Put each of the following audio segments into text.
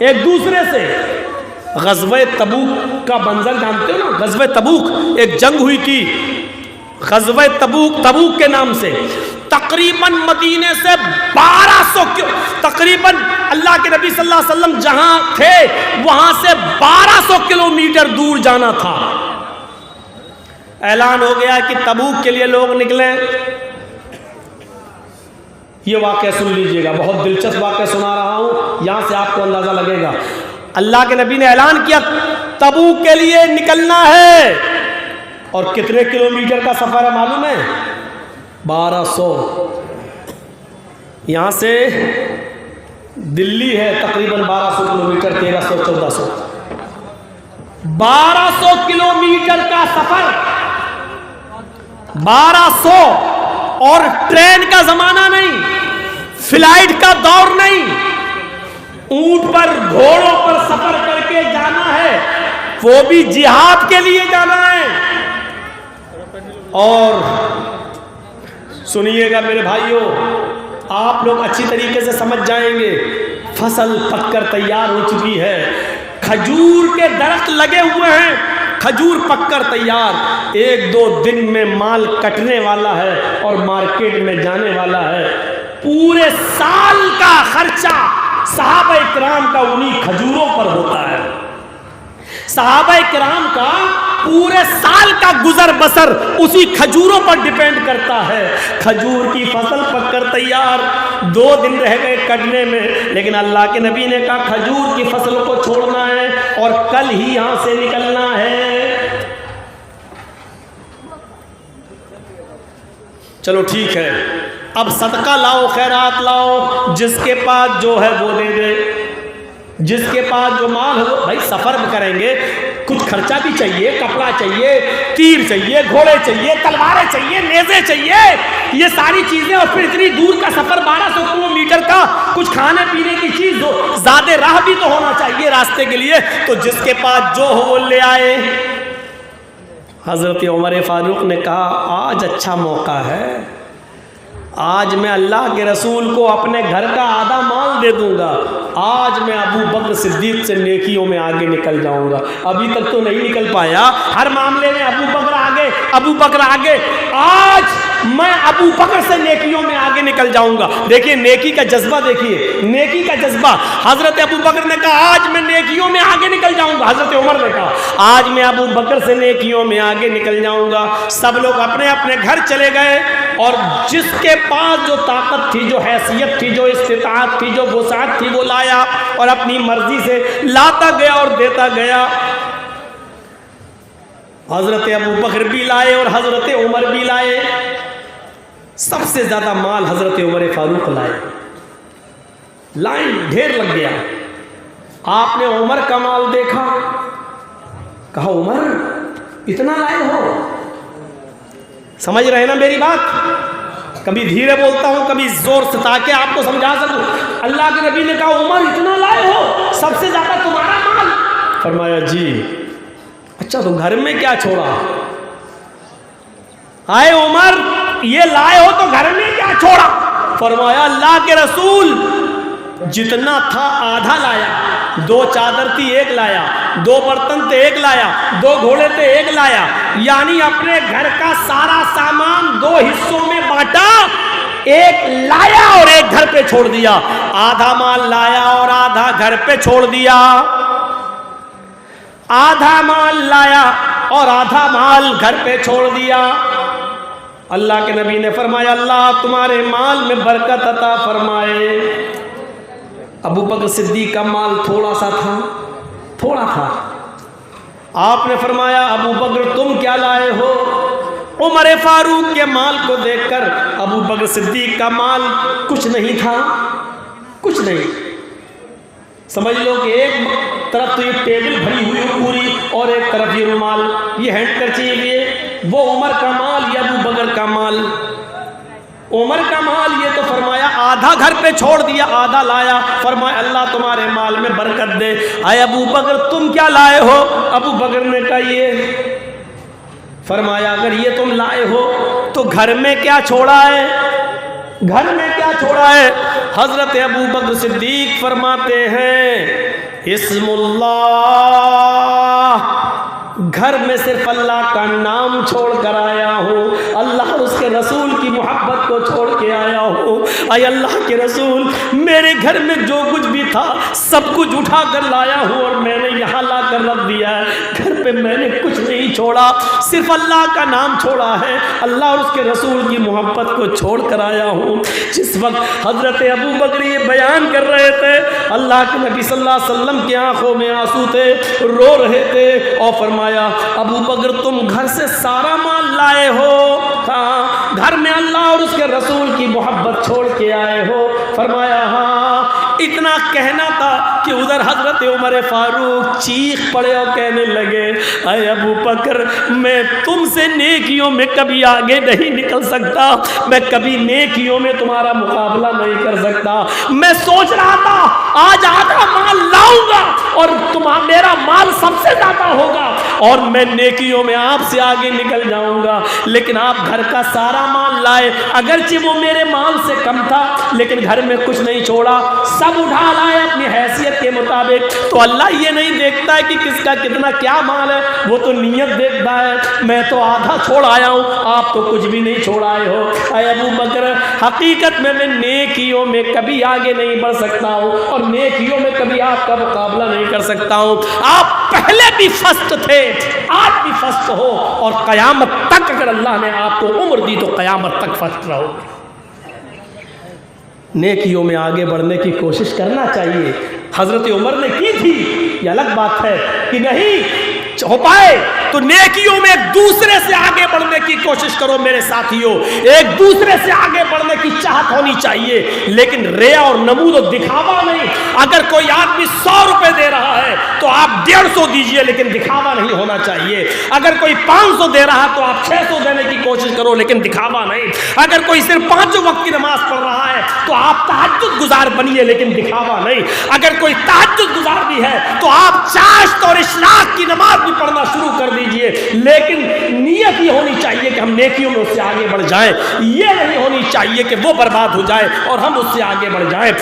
ایک دوسرے سے. غزوہ تبوک کا منظر جانتے ہو نا؟ غزوہ تبوک ایک جنگ ہوئی تھی، غزوہ تبوک کے نام سے. تقریباً مدینے سے 1200 تقریباً اللہ کے نبی صلی اللہ علیہ وسلم جہاں تھے وہاں سے 1200 کلومیٹر دور جانا تھا. اعلان ہو گیا کہ تبوک کے لیے لوگ نکلیں. یہ واقعہ سن لیجئے گا، بہت دلچسپ واقعہ سنا رہا ہوں، یہاں سے آپ کو اندازہ لگے گا. اللہ کے نبی نے اعلان کیا تبوک کے لیے نکلنا ہے، اور کتنے کلومیٹر کا سفر ہے معلوم ہے؟ 1200. یہاں سے دلی ہے تقریباً 1200 کلومیٹر، 1300 1400. 1200 کلومیٹر کا سفر، 1200. اور ٹرین کا زمانہ نہیں، فلائٹ کا دور نہیں، اونٹ پر گھوڑوں پر سفر کر کے جانا ہے، وہ بھی جہاد کے لیے جانا ہے. اور سنیے گا میرے بھائیوں، آپ لوگ اچھی طریقے سے سمجھ جائیں گے. فصل پک کر تیار ہو چکی ہے، کھجور کے درخت لگے ہوئے ہیں، کھجور پک کر تیار. 1-2 دن میں مال کٹنے والا ہے اور مارکیٹ میں جانے والا ہے. پورے سال کا خرچہ صحابہ کرام کا انہی کھجوروں پر ہوتا ہے. صحابہ کرام کا پورے سال کا گزر بسر اسی کھجوروں پر ڈیپینڈ کرتا ہے. کھجور کی فصل پک کر تیار، 2 دن رہ گئے کٹنے میں، لیکن اللہ کے نبی نے کہا کھجور کی فصل کو چھوڑنا ہے اور کل ہی یہاں سے نکلنا ہے. چلو ٹھیک ہے، اب صدقہ لاؤ، خیرات لاؤ، جس کے پاس جو ہے وہ دے دے، جس کے پاس جو مال ہو. بھائی سفر کریں گے، کچھ خرچہ بھی چاہیے، کپڑا چاہیے، تیر چاہیے، گھوڑے چاہیے، تلواریں چاہیے، نیزے چاہیے، یہ ساری چیزیں. اور پھر اتنی دور کا سفر 1200 کلومیٹر کا، کچھ کھانے پینے کی چیز ہو، زیادہ راہ بھی تو ہونا چاہیے راستے کے لیے. تو جس کے پاس جو ہو وہ لے آئے. حضرت عمر فاروق نے کہا آج اچھا موقع ہے، آج میں اللہ کے رسول کو اپنے گھر کا آدھا مال دے دوں گا. آج میں ابو بکر صدیق سے نیکیوں میں آگے نکل جاؤں گا. ابھی تک تو نہیں نکل پایا، ہر معاملے میں ابو بکر آگے، ابو بکر آگے. آج میں ابو بکر سے نیکیوں میں آگے نکل جاؤں گا. دیکھیے نیکی کا جذبہ، دیکھیے نیکی کا جذبہ. حضرت ابو بکر نے کہا آج میں نیکیوں میں آگے نکل جاؤں گا. حضرت عمر نے کہا آج میں ابو بکر سے نیکیوں میں آگے نکل جاؤں گا. سب لوگ اپنے اپنے گھر چلے گئے، اور جس کے پاس جو طاقت تھی، جو حیثیت تھی، جو استطاعت تھی، جو وسعت تھی، وہ لایا اور اپنی مرضی سے لاتا گیا اور دیتا گیا. حضرت ابو بکر بھی لائے اور حضرت عمر بھی لائے. سب سے زیادہ مال حضرت عمر فاروق لائے. لائن ڈھیر لگ گیا. آپ نے عمر کا مال دیکھا، کہا عمر اتنا لائے ہو. سمجھ رہے نا میری بات؟ کبھی دھیرے بولتا ہوں، کبھی زور سے، تاکہ آپ کو سمجھا سکوں. اللہ کے نبی نے کہا عمر اتنا لائے ہو، سب سے زیادہ تمہارا مال. فرمایا جی. اچھا تو گھر میں کیا چھوڑا؟ آئے عمر یہ لائے ہو تو گھر میں کیا چھوڑا؟ فرمایا اللہ کے رسول جتنا تھا آدھا لایا. 2 چادر تھی 1 لایا، 2 برتن تھے 1 لایا، 2 گھوڑے تھے 1 لایا. یعنی اپنے گھر کا سارا سامان 2 حصوں میں بانٹا، 1 لایا اور 1 گھر پہ چھوڑ دیا. آدھا مال لایا اور آدھا گھر پہ چھوڑ دیا. آدھا مال لایا اور آدھا مال گھر پہ چھوڑ دیا. اللہ کے نبی نے فرمایا اللہ تمہارے مال میں برکت عطا فرمائے. ابو بکر صدیق کا مال تھوڑا سا تھا، تھوڑا تھا. آپ نے فرمایا ابو بکر تم کیا لائے ہو؟ عمر فاروق کے مال کو دیکھ کر ابو بکر صدیق کا مال کچھ نہیں تھا، کچھ نہیں. سمجھ لو کہ ایک طرف تو یہ ٹیبل بھری ہوئی پوری، اور ایک طرف یہ رومال، یہ ہینڈ کرچیف، یہ وہ عمر کا مال، یہ ابو بکر کا مال. عمر کا مال یہ تو فرمایا آدھا گھر پہ چھوڑ دیا، آدھا لایا. فرمایا اللہ تمہارے مال میں برکت دے. اے ابو بکر تم کیا لائے ہو؟ ابو بکر نے کہا یہ. فرمایا اگر یہ تم لائے ہو تو گھر میں کیا چھوڑا ہے؟ گھر میں کیا چھوڑا ہے؟ حضرت ابو بکر صدیق فرماتے ہیں اسم اللہ، گھر میں صرف اللہ کا نام چھوڑ کر آیا ہوں، اللہ اور اس کے رسول کی محبت کو چھوڑ کے آیا ہوں۔ اے اللہ کے رسول، میرے گھر میں جو کچھ بھی تھا سب کچھ اٹھا کر لایا ہوں اور میں نے یہاں لا کر رکھ دیا ہے، گھر پہ میں نے کچھ نہیں چھوڑا، صرف اللہ کا نام چھوڑا ہے، اللہ اور اس کے رسول کی محبت کو چھوڑ کر آیا ہوں۔ جس وقت حضرت ابو بکر یہ بیان کر رہے تھے، اللہ کے نبی صلی اللہ علیہ وسلم کی آنکھوں میں آنسو تھے، رو رہے تھے، اور فرمایا ابو بکر تم گھر سے سارا مال لائے ہو، ہاں گھر میں اللہ اور اس کے رسول کی محبت چھوڑ کے آئے ہو؟ فرمایا ہاں۔ اتنا کہنا تھا کہ ادھر حضرت عمر فاروق چیخ پڑے اور کہنے لگے اے ابو بکر، میں تم سے نیکیوں میں کبھی آگے نہیں نکل سکتا، میں کبھی نیکیوں میں تمہارا مقابلہ نہیں کر سکتا، میں سوچ رہا تھا آج آدھا مال لاؤں گا اور میرا مال سب سے زیادہ ہوگا اور میں نیکیوں میں آپ سے آگے نکل جاؤں گا، لیکن آپ گھر کا سارا مال لائے، اگرچہ وہ میرے مال سے کم تھا لیکن گھر میں کچھ نہیں چھوڑا، سب اٹھا لائے اپنی حیثیت کے مطابق۔ تو اللہ یہ نہیں دیکھتا ہے کہ کس کا کتنا کیا مال ہے، وہ تو نیت دیکھتا ہے۔ میں تو آدھا چھوڑ آیا ہوں، آپ تو کچھ بھی نہیں چھوڑ آئے ہو۔ اے ابو بکر، حقیقت میں نیکیوں میں کبھی آگے نہیں بڑھ سکتا ہوں اور نیکیوں میں کبھی آپ کا مقابلہ نہیں کر سکتا ہوں۔ آپ پہلے بھی فسٹ تھے، آج بھی فسٹ ہو، اور قیامت تک اگر اللہ نے آپ کو عمر دی تو قیامت تک فسٹ رہو۔ نیکیوں میں آگے بڑھنے کی کوشش کرنا چاہیے۔ حضرت عمر نے کی تھی، یہ الگ بات ہے کہ نہیں ہو پائے تو نیکیوں میں ایک دوسرے سے آگے بڑھنے کی کوشش کرو میرے ساتھیوں، ایک دوسرے سے آگے بڑھنے کی چاہت ہونی چاہیے، لیکن ریا اور نمود و دکھاوا نہیں۔ اگر کوئی آدمی 100 روپے دے رہا ہے تو آپ 150 دیجئے، لیکن دکھاوا نہیں ہونا چاہیے۔ اگر کوئی 500 دے رہا ہے تو آپ 600 دینے کی کوشش کرو، لیکن دکھاوا نہیں۔ اگر کوئی صرف 5 وقت کی نماز پڑھ رہا ہے تو آپ تہجد گزار بنیے، لیکن دکھاوا نہیں۔ اگر کوئی تہجد گزار بھی ہے تو آپ چاشت اور اشراق کی نماز بھی پڑھنا شروع کر دیجئے، لیکن نیت یہ ہونی چاہیے کہ ہم نیکیوں میں اس سے آگے بڑھ جائیں، یہ نہیں ہونی چاہیے کہ وہ برباد ہو جائے اور ہم اس سے آگے بڑھ جائیں۔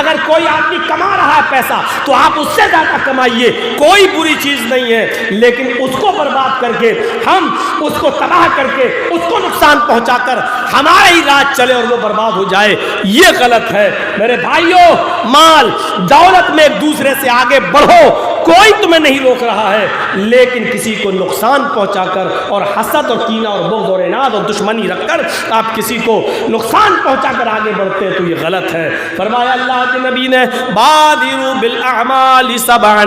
اگر کوئی آدمی کما رہا ہے پیسہ تو آپ اس سے زیادہ کمائیے، کوئی بری چیز نہیں ہے، لیکن اس کو برباد کر کے، ہم اس کو تباہ کر کے، اس کو نقصان پہنچا کر ہمارا ہی راج چلے اور وہ برباد ہو جائے، یہ غلط ہے۔ میرے بھائیوں، مال دولت میں ایک دوسرے سے آگے بڑھو، کوئی تمہیں نہیں روک رہا ہے، لیکن کسی کو نقصان پہنچا کر اور حسد اور کینہ اور بغض اور عناد اور دشمنی رکھ کر آپ کسی کو نقصان پہنچا کر آگے بڑھتے ہیں تو یہ غلط ہے۔ فرمایا اللہ کے نبی نے بادروا بالاعمال سبعا،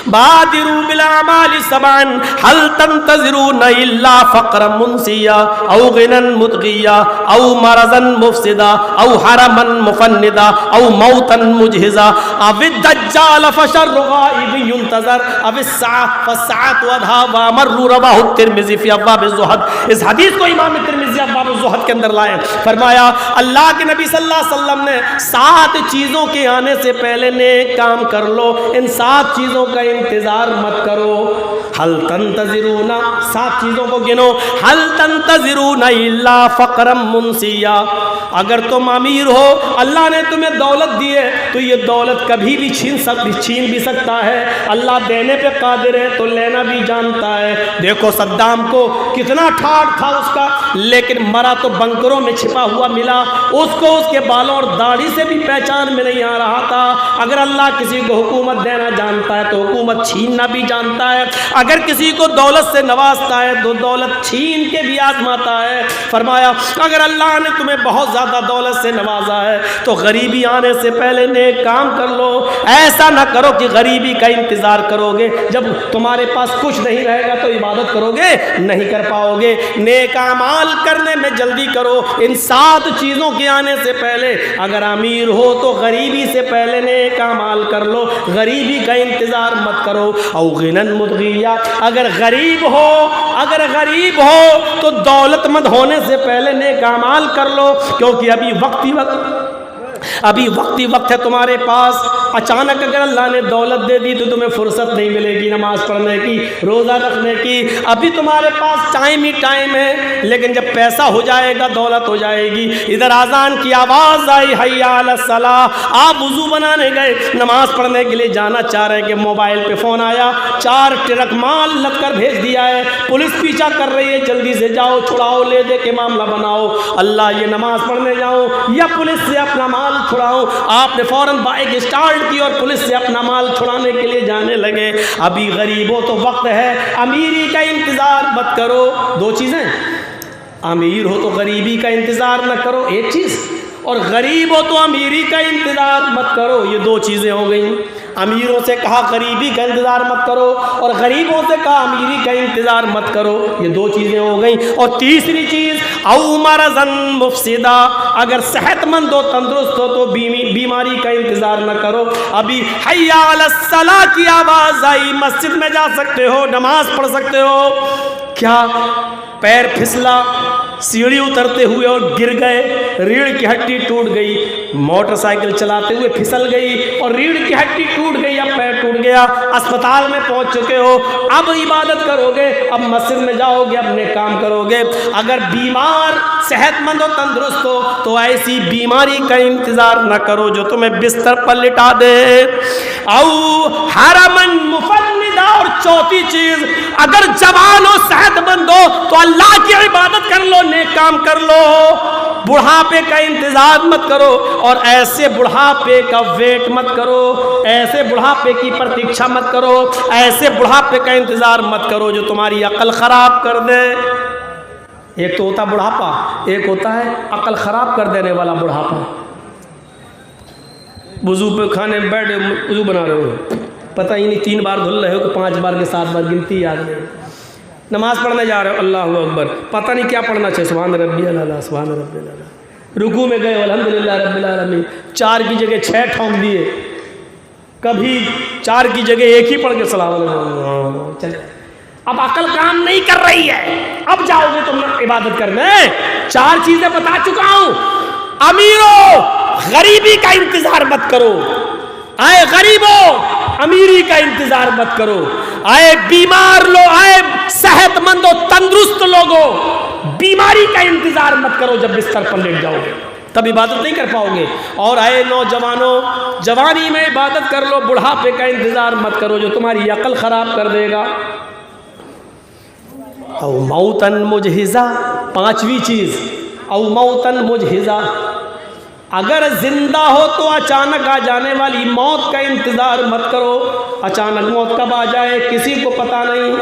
بادروا بالاعمال سبعا هل تنتظرون الا فقرا منسيا او غنى مدغيا او مرضا مفسدا او حرما مفندا او موتا مجهزا او الدجال فشر غائب ينتظر او الساعة فالساعة وادها وامر رواه الترمذي في ابواب الزهد۔ اس حدیث کو امام ترمذی ابواب الزهد کے اندر لائے، فرمایا اللہ کے نبی صلی اللہ علیہ وسلم نے 7 چیزوں کے آنے سے پہلے نیک کام کر لو، ان 7 چیزوں کا انتظار مت کرو۔ حل تنتظرون، 7 چیزوں کو گنو، حل تنتظرون الا فقرا منسیا، اگر تم امیر ہو، اللہ نے تمہیں دولت دی ہے تو یہ دولت کبھی بھی چھین بھی سکتا ہے، اللہ دینے پہ قادر ہے تو لینا بھی جانتا ہے۔ دیکھو صدام کو کتنا ٹھاٹ تھا اس کا، لیکن مرا تو بنکروں میں چھپا ہوا ملا، اس کو اس کے بالوں اور داڑھی سے بھی پہچان میں نہیں آ رہا تھا۔ اگر اللہ کسی کو حکومت دینا جانتا ہے تو حکومت چھیننا بھی جانتا ہے، اگر کسی کو دولت سے نوازتا ہے تو دولت چھین کے بھی آزماتا ہے۔ فرمایا اگر اللہ نے تمہیں بہت زیادہ دولت سے نوازا ہے تو غریبی آنے سے پہلے نیک کام کر لو، ایسا نہ کرو کہ غریبی کا انتظار کرو گے، جب تمہارے پاس کچھ نہیں رہے گا تو عبادت کرو گے نہیں کر پاؤ گے۔ نیک اعمال کرنے میں جلدی کرو، ان 7 چیزوں کے آنے سے پہلے۔ اگر امیر ہو تو غریبی سے پہلے نیک اعمال کر لو، غریبی کا انتظار مت کرو۔ او غنن مدغیا، اگر غریب ہو تو دولت مند ہونے سے پہلے نیک اعمال کر لو، کیونکہ ابھی وقت ابھی وقت ہی وقت ہے تمہارے پاس. اچانک اگر اللہ نے دولت دے دی تو تمہیں فرصت نہیں ملے گی نماز پڑھنے کی, روزہ رکھنے کی. ابھی تمہارے پاس ٹائم ہی ٹائم ہے, لیکن جب پیسہ ہو جائے گا, دولت ہو جائے گی. ادھر اذان کی آواز آئی, حی علی الصلاۃ, آپ وضو بنانے گئے, نماز پڑھنے کے لیے جانا چاہ رہے ہیں کہ موبائل پہ فون آیا, 4 ٹرک مال لد کر بھیج دیا ہے, پولیس پیچھا کر رہی ہے, جلدی سے جاؤ, چھڑاؤ, لے دے کے معاملہ بناؤ. اللہ, یہ نماز پڑھنے جاؤں یا پولیس سے اپنا مال چھڑاؤں؟ آپ نے فوراً بائک اسٹارٹ کی اور پولیس سے اپنا مال چھڑانے کے لیے جانے لگے. ابھی غریبوں تو وقت ہے, امیری کا انتظار مت کرو. 2 چیزیں, امیر ہو تو غریبی کا انتظار نہ کرو, ایک چیز, اور غریب ہو تو امیری کا انتظار مت کرو, یہ 2 چیزیں ہو گئیں. امیروں سے کہا غریبی کا انتظار مت کرو, اور غریبوں سے کہا امیری کا انتظار مت کرو, یہ 2 چیزیں ہو گئیں. اور تیسری چیز, او مرضاً مفسدا, اگر صحت مند ہو, تندرست ہو تو بیماری کا انتظار نہ کرو. ابھی حی علی الصلاۃ کی آواز آئی, مسجد میں جا سکتے ہو, نماز پڑھ سکتے ہو, کیا پیر پھسلا, سیڑھی اترتے ہوئے اور گر گئے, ریڑھ کی ہڈی ٹوٹ گئی, موٹر سائیکل چلاتے ہوئے پھسل گئی اور ریڑھ کی ہڈی ٹوٹ گئی, اب پیر ٹوٹ گیا, اسپتال میں پہنچ چکے ہو, اب عبادت کرو گے, اب مسجد میں جاؤ گے, اپنے کام کرو گے. اگر بیمار, صحت مند و تندرست ہو تو ایسی بیماری کا انتظار نہ کرو جو تمہیں بستر پر لٹا دے. او حرمن مفندا, اور 4تھی چیز, اگر جوان ہو, صحت مند ہو تو اللہ کی عبادت کر لو, نیک کام کر لو, بڑھاپے کا انتظار مت کرو, اور ایسے بڑھاپے کا ویٹ مت کرو, ایسے بڑھاپے کی پرتیکشا مت کرو, ایسے بڑھاپے کا انتظار مت کرو جو تمہاری عقل خراب کر دے. ایک تو ہوتا بڑھاپا, ایک ہوتا ہے عقل خراب کر دینے والا بڑھاپا. وضو پہ کھانے بیٹھے, وضو بنا رہے ہو, پتہ ہی نہیں 3 بار دھل رہے ہو کہ 5 بار کے 7 بار گنتی یاد نہیں. نماز پڑھنے جا رہے ہو, اللہ اکبر, پتہ نہیں کیا پڑھنا چاہیے, سبحان ربی الاعلیٰ, سبحان ربی الاعلیٰ. رکوع میں گئے, الحمدللہ رب العالمین, 4 کی جگہ 6 ٹھونک دیے, کبھی 4 کی جگہ 1 ہی پڑھ کے سلام علیکم, چل. اب عقل کام نہیں کر رہی ہے, اب جاؤ گے تم عبادت کرنے. 4 چیزیں بتا چکا ہوں. امیرو, غریبی کا انتظار مت کرو, آئے غریبو, امیری کا انتظار مت کرو, آئے بیمار لو, آئے صحت مند و تندرست لوگو, بیماری کا انتظار مت کرو. جب بستر پر لیٹ جاؤ گے تب عبادت نہیں کر پاؤ گے. اور آئے نوجوانوں, جوانی میں عبادت کر لو, بڑھاپے کا انتظار مت کرو جو تمہاری عقل خراب کر دے گا. او موتن مجہزہ, 5ویں چیز, او موتن مجہزہ, اگر زندہ ہو تو اچانک آ جانے والی موت کا انتظار مت کرو. اچانک موت کب آ جائے کسی کو پتہ نہیں.